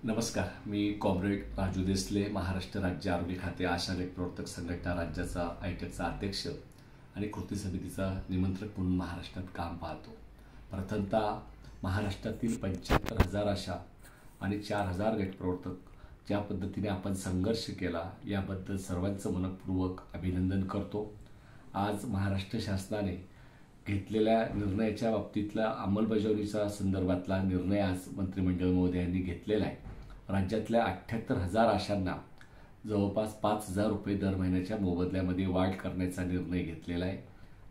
नमस्कार. मी कॉम्रेड राजू देसले, महाराष्ट्र राज्य आरोग्य खाते आशा गट प्रवर्तक संघटना राज्याचा आयटकचा अध्यक्ष आणि कृती समितीचा निमंत्रक म्हणून महाराष्ट्रात काम पाहतो. प्रथमतः महाराष्ट्रातील 75,000 आशा आणि 4,000 गट प्रवर्तक ज्या पद्धतीने आपण संघर्ष केला याबद्दल सर्वांचं मनपूर्वक अभिनंदन करतो. आज महाराष्ट्र शासनाने घेतलेल्या निर्णयाच्या बाबतीतला अंमलबजावणीच्या संदर्भातला निर्णय आज मंत्रिमंडळ महोदयांनी घेतलेला आहे. राज्यातल्या 78,000 आशांना जवळपास 5,000 रुपये दर महिन्याच्या मोबदल्यामध्ये वाढ करण्याचा निर्णय घेतलेला आहे.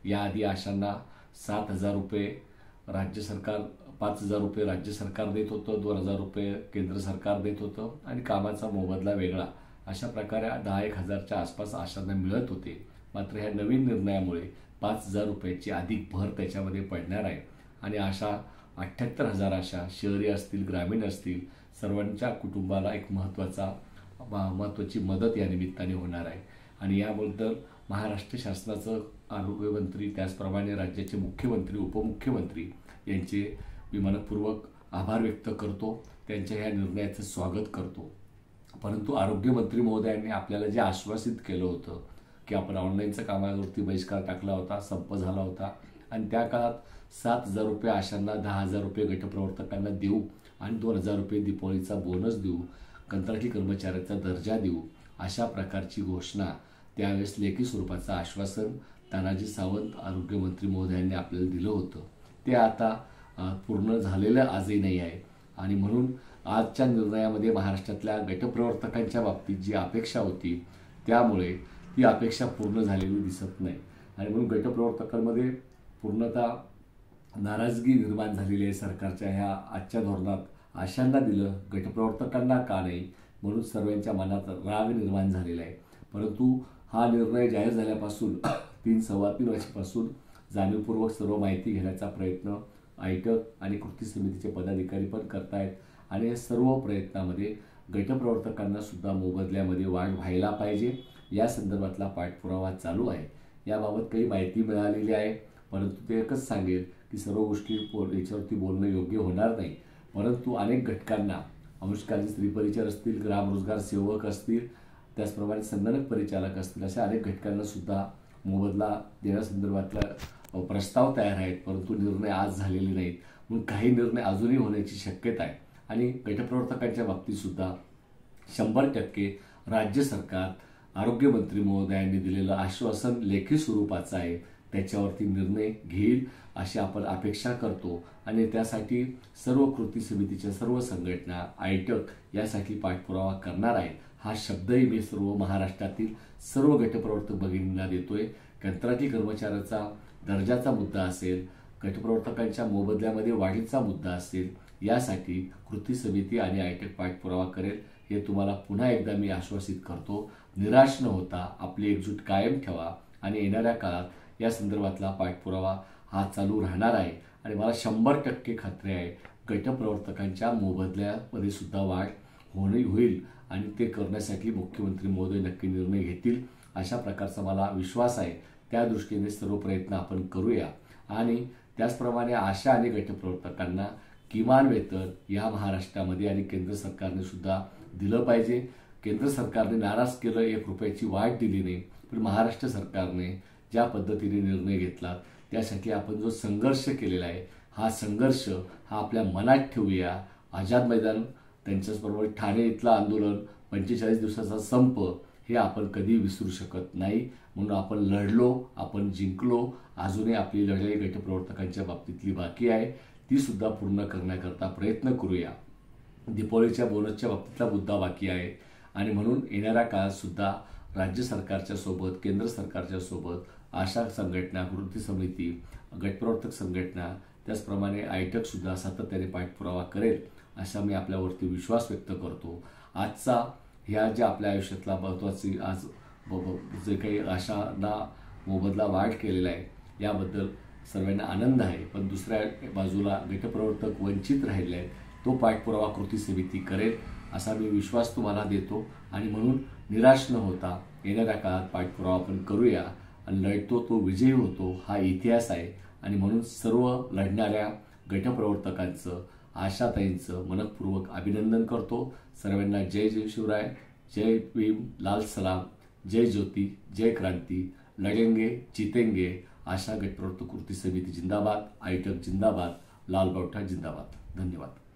याआधी आशांना 7,000 रुपये राज्य सरकार 5,000 रुपये राज्य सरकार देत होतं, 2,000 रुपये केंद्र सरकार देत होतं आणि कामाचा मोबदला वेगळा. अशा प्रकारे 10,000च्या आसपास आशांना मिळत होते. मात्र ह्या नवीन निर्णयामुळे 5,000 रुपयाची अधिक भर त्याच्यामध्ये पडणार आहे आणि अशा 78,000 आशा शहरी असतील ग्रामीण असतील सर्वांच्या कुटुंबाला एक महत्त्वाची मदत या निमित्ताने होणार आहे. आणि याबद्दल महाराष्ट्र शासनाचं आरोग्यमंत्री त्याचप्रमाणे राज्याचे मुख्यमंत्री उपमुख्यमंत्री यांचे मी मनपूर्वक आभार व्यक्त करतो. त्यांच्या ह्या निर्णयाचं स्वागत करतो. परंतु आरोग्यमंत्री महोदयांनी आपल्याला जे आश्वासित केलं होतं की आपण ऑनलाईनच्या कामावरती बहिष्कार टाकला होता, संप झाला होता आणि त्या काळात 7,000 रुपये आशांना, 10,000 रुपये गटप्रवर्तकांना देऊ आणि 2,000 रुपये दीपावलीचा बोनस देऊ, कंत्राटी कर्मचाऱ्याचा दर्जा देऊ, अशा प्रकारची घोषणा त्यावेळेस लेखी स्वरूपाचं आश्वासन तानाजी सावंत आरोग्यमंत्री महोदयांनी आपल्याला दिलं होतं. ते आता पूर्ण झालेलं आजही नाही आहे आणि म्हणून आजच्या निर्णयामध्ये महाराष्ट्रातल्या गटप्रवर्तकांच्या बाबतीत जी अपेक्षा होती त्यामुळे ती अपेक्षा पूर्ण झालेली दिसत नाही आणि म्हणून गटप्रवर्तकांमध्ये पूर्णतः नाराजगी निर्माण झालेली आहे. सरकारच्या ह्या आजच्या धोरणात आशांना दिलं, गटप्रवर्तकांना का नाही, म्हणून सर्वांच्या मनात राग निर्माण झालेला आहे. परंतु हा निर्णय जाहीर झाल्यापासून 3-3.25 वर्षापासून जाणीवपूर्वक सर्व माहिती घेण्याचा प्रयत्न आयटक आणि कृती समितीचे पदाधिकारी पण करतायत आणि या सर्व प्रयत्नामध्ये गटप्रवर्तकांना सुद्धा मोबदल्यामध्ये वाढ व्हायला पाहिजे या संदर्भातला पाठपुरावा चालू आहे. याबाबत काही माहिती मिळालेली आहे, परंतु ते एकच सांगेल की सर्व गोष्टी याच्यावरती बोलणं योग्य होणार नाही. परंतु अनेक घटकांना अंशकालीन स्त्री परिचारक असतील, ग्रामरोजगार सेवक असतील, त्याचप्रमाणे संगणक परिचालक असतील, अशा अनेक घटकांना सुद्धा मोबदला देण्यासंदर्भातला प्रस्ताव तयार आहेत. परंतु निर्णय आज झालेले नाहीत, म्हणून काही निर्णय अजूनही होण्याची शक्यता आहे. आणि गटप्रवर्तकांच्या बाबतीत सुद्धा 100% राज्य सरकार आरोग्यमंत्री महोदयांनी दिलेलं आश्वासन लेखी स्वरूपाचं आहे, त्याच्यावरती निर्णय घेईल अशी आपण अपेक्षा करतो आणि त्यासाठी सर्व कृती समितीच्या सर्व संघटना आयटक यासाठी पाठपुरावा करणार आहे. हा शब्दही मी सर्व महाराष्ट्रातील सर्व गटप्रवर्तक भगिनींना देतोय. कंत्राटी कर्मचाऱ्याचा दर्जाचा मुद्दा असेल, गटप्रवर्तकांच्या मोबदल्यामध्ये वाढीचा मुद्दा असेल, यासाठी कृती समिती आणि आयटक पाठपुरावा करेल हे तुम्हाला पुन्हा एकदा मी आश्वासित करतो. निराश न होता आपली एकजूट कायम ठेवा आणि येणाऱ्या काळात या संदर्भातला पाठपुरावा हा चालू राहणार आहे आणि मला 100% खात्री आहे गटप्रवर्तकांच्या मोबदल्यामध्ये सुद्धा वाढ होईल आणि ते करण्यासाठी मुख्यमंत्री महोदय नक्की निर्णय घेतील अशा प्रकारचा मला विश्वास आहे. त्या दृष्टीने सर्व प्रयत्न आपण करूया आणि त्याचप्रमाणे आशा आणि गटप्रवर्तकांना किमान वेतन या महाराष्ट्रामध्ये आणि केंद्र सरकारने सुद्धा दिलं पाहिजे. केंद्र सरकारने नाराज केलं, 1 रुपयाची वाढ दिली नाही, पण महाराष्ट्र सरकारने ज्या पद्धतीने निर्णय घेतला त्यासाठी आपण जो संघर्ष केलेला आहे हा संघर्ष हा आपल्या मनात ठेवूया. आझाद मैदान त्यांच्याचबरोबर ठाणे इथलं आंदोलन 45 दिवसाचा संप हे आपण कधी विसरू शकत नाही. म्हणून आपण लढलो, आपण जिंकलो. अजूनही आपली लढाई गटप्रवर्तकांच्या बाबतीतली बाकी आहे, ती सुद्धा पूर्ण करण्याकरता प्रयत्न करूया. दीपावलीच्या बोनसच्या बाबतीतला मुद्दा बाकी आहे आणि म्हणून येणाऱ्या काळात सुद्धा राज्य सरकारच्या सोबत केंद्र सरकारच्या सोबत आशा संघटना, कृती समिती, गटप्रवर्तक संघटना त्याचप्रमाणे आयटक सुद्धा सातत्याने पाठपुरावा करेल असा मी आपल्यावरती विश्वास व्यक्त करतो. आजचा ह्या ज्या आपल्या आयुष्यातला महत्त्वाची आज जे काही आशांना मोबदला वाढ केलेला आहे याबद्दल सर्वांना आनंद आहे. पण दुसऱ्या बाजूला गटप्रवर्तक वंचित राहिले आहेत, तो पाठपुरावा कृती समिती करेल असा मी विश्वास तुम्हाला देतो आणि म्हणून निराश न होता येणाऱ्या काळात पाठपुरावा आपण करूया आणि लढतो तो विजयी होतो हा इतिहास आहे आणि म्हणून सर्व लढणाऱ्या गटप्रवर्तकांचं आशाताईंचं मनपूर्वक अभिनंदन करतो. सर्वांना जय जय शिवराय, जय भीम, लाल सलाम, जय ज्योती, जय क्रांती, लढेंगे जीतेंगे. आशा गट प्रवर्तक कृती समिती जिंदाबाद, आयटक जिंदाबाद, लाल बावटा जिंदाबाद. धन्यवाद.